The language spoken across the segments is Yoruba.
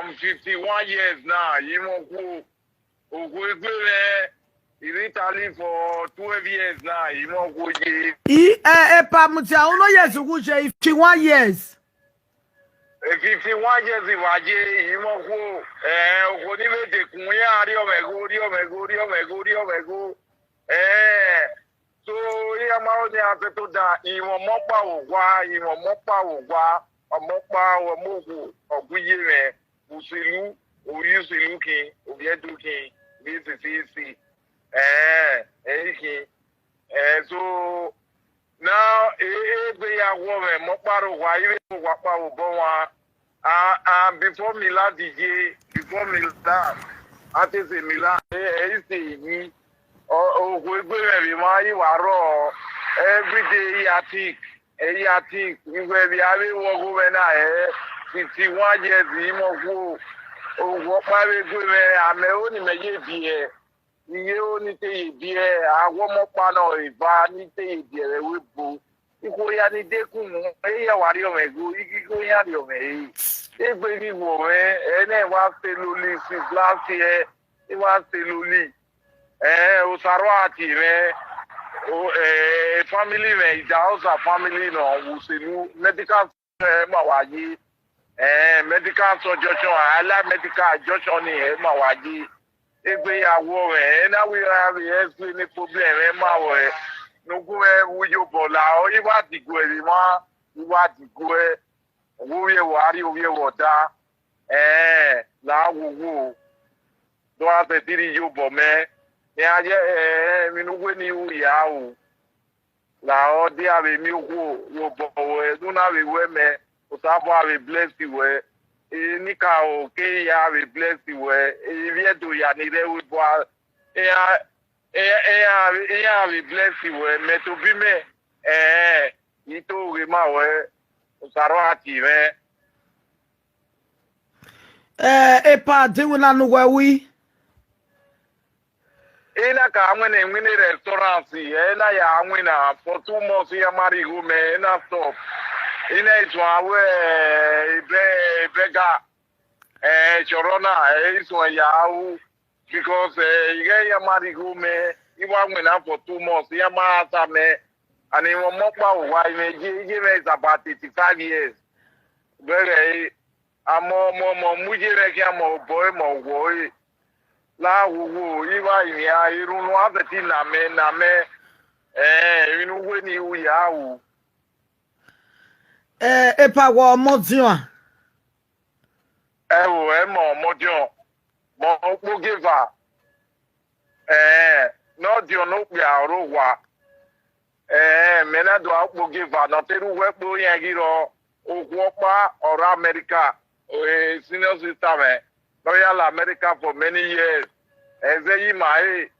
I'm 51 years now. You know, in Italy for 12 years now. You know, Epa mutia uno years uguje 51 years. 51 years iwaje you know go ni be de kunya ri omego so ya ma o ni apeto da iwon mopa wo wa omopa wo mogu oguye re uselu oyuselu kin obiedu kin bi sisi so now be ya wo me mopa ro wa ire wa pa wo bo wa before Milan DJ, before Milan, after the Milan, every day I think, we will be 51 years, what my good I may only make beer. You only take beer, I want more panel if I need to beer with boo. Ikoya ni dekun eya wari o megu ikoya ni o me e baby wo ene wa seluli si last year e wa seluli o saro ati me o family me ija family no wo selu medical ma waji medical suggestion ala medical junction ni ma waji egbeyawo na we have explain problem ma wo nugu wuyo bola o iwa digu eri ma iwa digu wuye wari wuye woda la wuwu do ate diri yo bo me ni aje mi nugu ni uya o la o di ave mi wo yo bo we do na we me o sa bo ave bless you we ni ka o ke ya ave bless you we e vie do ya ni re we bo we bless you me to be me ito we ma we saro ati me epa dewe na no we ina ka amwe na restaurant na ya amwe na for 2 months ya mari go me na stop ina itu awe bega chorona iso ya u because ya mari go me iwa na for 2 months ya ma asa me and in mopa wa me je is about 85 years very amo mujere ki amo boy mo wo la wo iwa ya irunu abeti na me inu we ni u ya u epa wo modio mo modio mo po giver no dio no pe aro wa mena do akpo giver no teru we po yan giro ogwo pa or America senior sister me Royal America for many years eze yi mai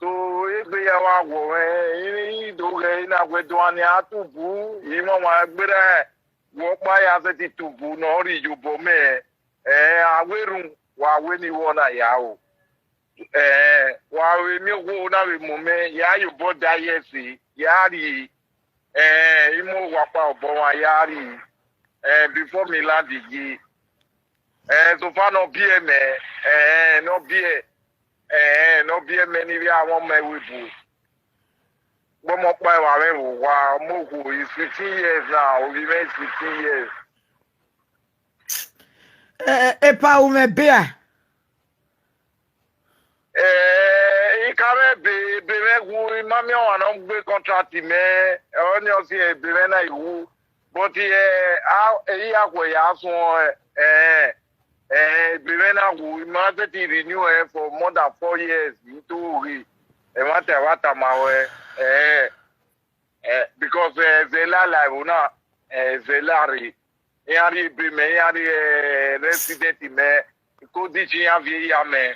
to ebe ya wa wo yi do ge na gwe do ani atubu yi mo wa gbere wo pa ya se ti tubu no ri yubo me awerun wa we ni wona ya o wa we mi wo na we mo me ya yubo da yesi ya ri imo wa pa obo wa ya ri before me land igi so far no be me no be me ni bi awon me we bu bo mo pa wa we wa mo ku is 15 years now we make 15 years epa u me bia ikare be gu mami o na gbe contract me oni o si be na iwu but ya ko ya sun be na gu ma te ti renew for more than 4 years into we ma te wa ta ma we because zela la una zelari yari be me yari resident me ko di ji ya vie ya me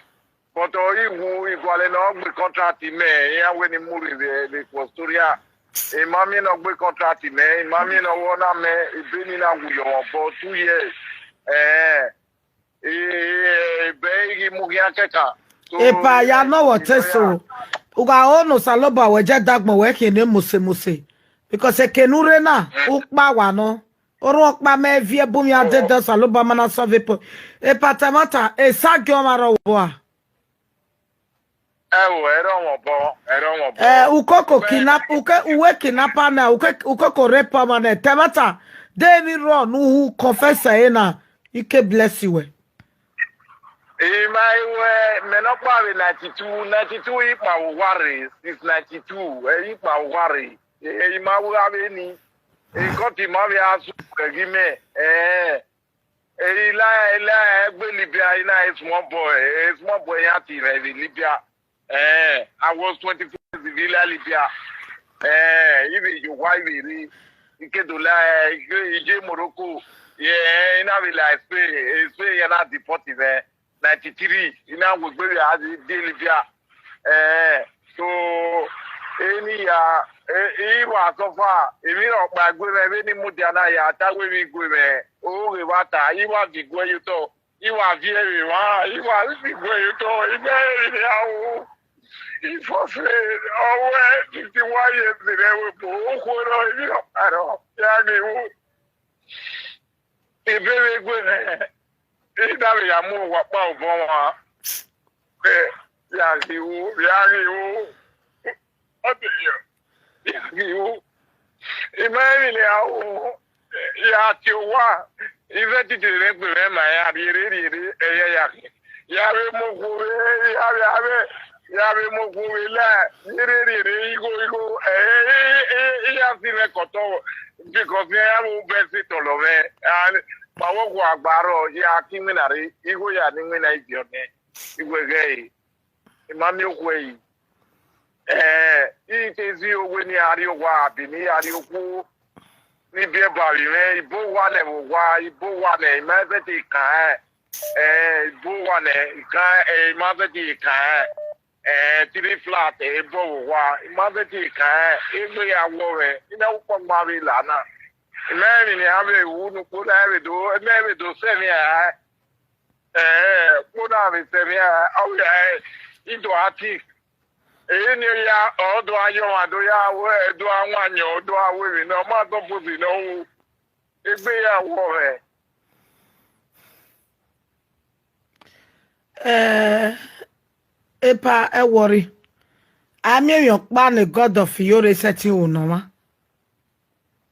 but iwu igwale no gbe contract me ya we ni muri le postoria mami no gbe contract me mami no wona me ibeni na wuyo for 2 years be mu ya keka epa ya no what so uga ono saloba we je dagbon we kini muse because ekenure na ukpa wa no Oro pa me vie bumi ade da saloba mana sove po. E patamata e sagyo mara boa. Era one bo. Ukoko kidnap uwe kidnapper na ukoko rape man temata. David Ron who confess na ike bless you. My way, Menopause 92 ipa worry, since 92, ipa worry. Ma have any. Got him as give me. Libya is small boy at Libya. I was 24 Villa Libya. Even your wife, you can do like Morocco. Yeah, in our life, you're not deported there. 93, you know, was very hard in Libya. So, any he was so far. If you don't buy good, any Mutiana, that will be good. Oh, what he was the way you talk. He was very well. He was the way you talk. He very how he was afraid. Oh, 51 years ago, I don't. He very good. Ìdáwì àmú wàpá ọ̀bọ̀n wa pé yàgìwò ọ̀dẹ̀yọ̀ yàgìwò ìmẹ́rìnlẹ̀ àwọn yàtì wà ìfẹ́ títì rẹ̀ pè rẹ̀ mà yà rí ẹ̀yẹ yàgì yàrá mọ̀kúrẹ́ yàrá mọ̀kúrẹ́ lẹ̀ rí igó ìyàtì rẹ̀ kọ̀tọ̀ bíkọ̀sì ẹ̀yàwó bẹ́ẹ̀ sì tọ̀lọ̀ rẹ̀ Pawo agbaro ya kiminari igo ya ni na idione igwe gay imami okwe itezi ogwe ni ari ogwa bi ni ari oku ni bi ba ri me ibo wa le ma be ti kan ibo wa le kan ma be ti kan three flat ibo wa ma be ti kan igwe ya wo re ina upo ma ri lana Mary ni ave unu kuna ave do semia kuna ave semia au ya ido ati ni ya odo ayo ado ya we do anwanyo odo awe no ma to buzi no egbe ya wo re epa e worry ami yon pa ne God of your setting unoma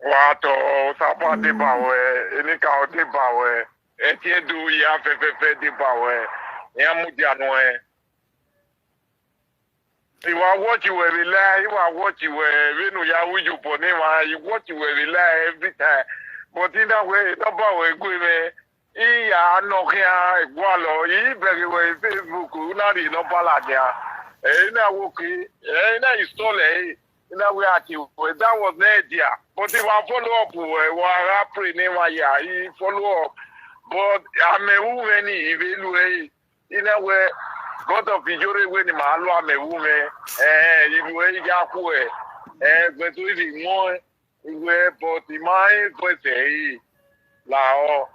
Wato tapa de bawe eni ka o de bawe eti edu ya fefe de bawe ya mudianu Iwa watch you will rely, watch you will ya wuju poni ma you watch you will rely every time. But in that way, no bawe guime iya no kia gwalo yi beri we Facebook una ri no balaja. Na woki na install That was the idea. But if I follow up, I pray name he follow up. But I'm a woman, if in a way, God of the jury when him, I'm a woman, if you Yaku, but we more, but the mind was a Lao,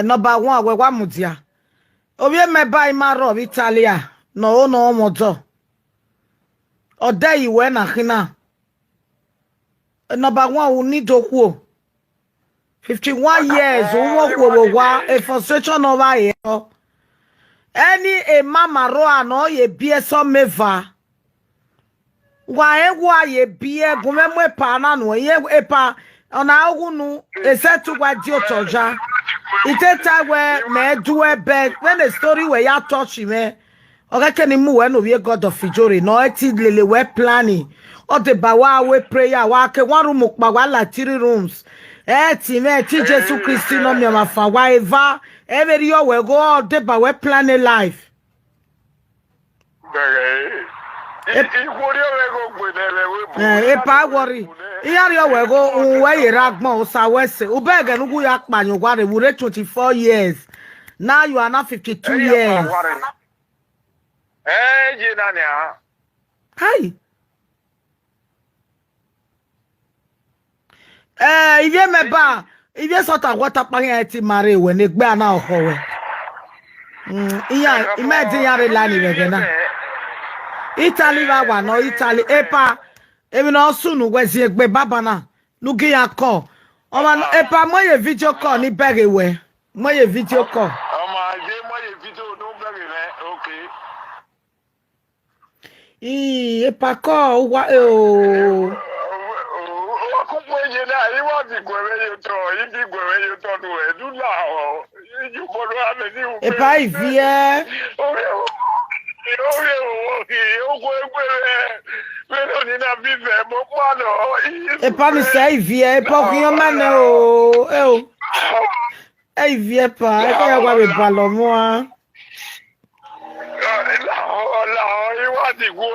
number one, we want Mutia. Obie me buy my rob Italia, no motor. Or there you went a hina. Number one will need to who 51 years, who a frustration over here. Any a mama roa no ye be some meva. Why ye be a gumwe pana no ye epa on our gunu a set to what you toja. It is time where me do a bed when the story where you touch me. Okay, ni mu when we God of Fijori no eti lele we planning o de ba wa we prayer wa ke one room pa wa la 3 rooms ti me ti Jesus Christ no me ma fa wa eva every year we go de ba we planning life e pa worry iyari o we go we iragbon o sa wese o be ge nugu ya panyo gwa re 24 years now you are now 52 years Jinania. Hi. If you me ba, if you sort of water pan ti mare when e gba na oho we. Iya, imagine ya relani we na. Italy wa no Italy epa, e mi no sunu we si egbe baba na. Nugi ya ko. Oma epa moye video call ni bere we. Moye video call. Oma je moye video no bere me. Okay. Epa call wa o. Akúnpéye náà ìwọ ti gbẹ̀rẹ̀ yóò tọ̀ ìdí gbẹ̀rẹ̀ yóò tọ̀ nù ẹ̀ dúdà ọ̀ ìjú bọ́lú àmì ní ìwé. Epa ivie. Orí òwò kì í ókó ẹgbẹ̀rẹ̀ mélòó ní náà bí bẹ̀ mọ́ pàdé ọ̀. Epa mi sẹ́ ivie epa okuyan mane o. Ivie pa epa ya gwa be balọ̀ mọ́ a. Ìwọ ti gbọ́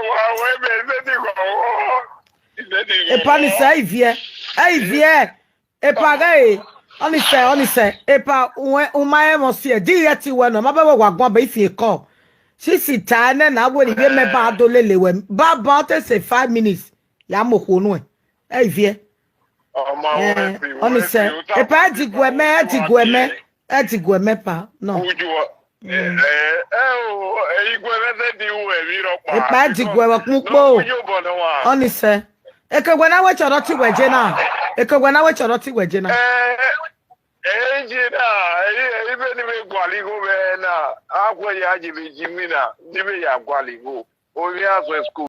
wà wẹ́bẹ̀ ṣé ti gbọ̀ wọ́. Epa ni se ivie epa ge oni se epa umae mo si e direct we no ma be wa gbon be ifi call si ta na wo ni be me ba do lele we ba te say 5 minutes ya mo ko nu e ivie oni se epa ti gwe me pa no epa ti gwe wa kunpo oni se ekegwe na we choro ti weje na Ejina ibe ni be gwaligo be na akwa ya jibe jimina dibe ya gwaligo o mi aso school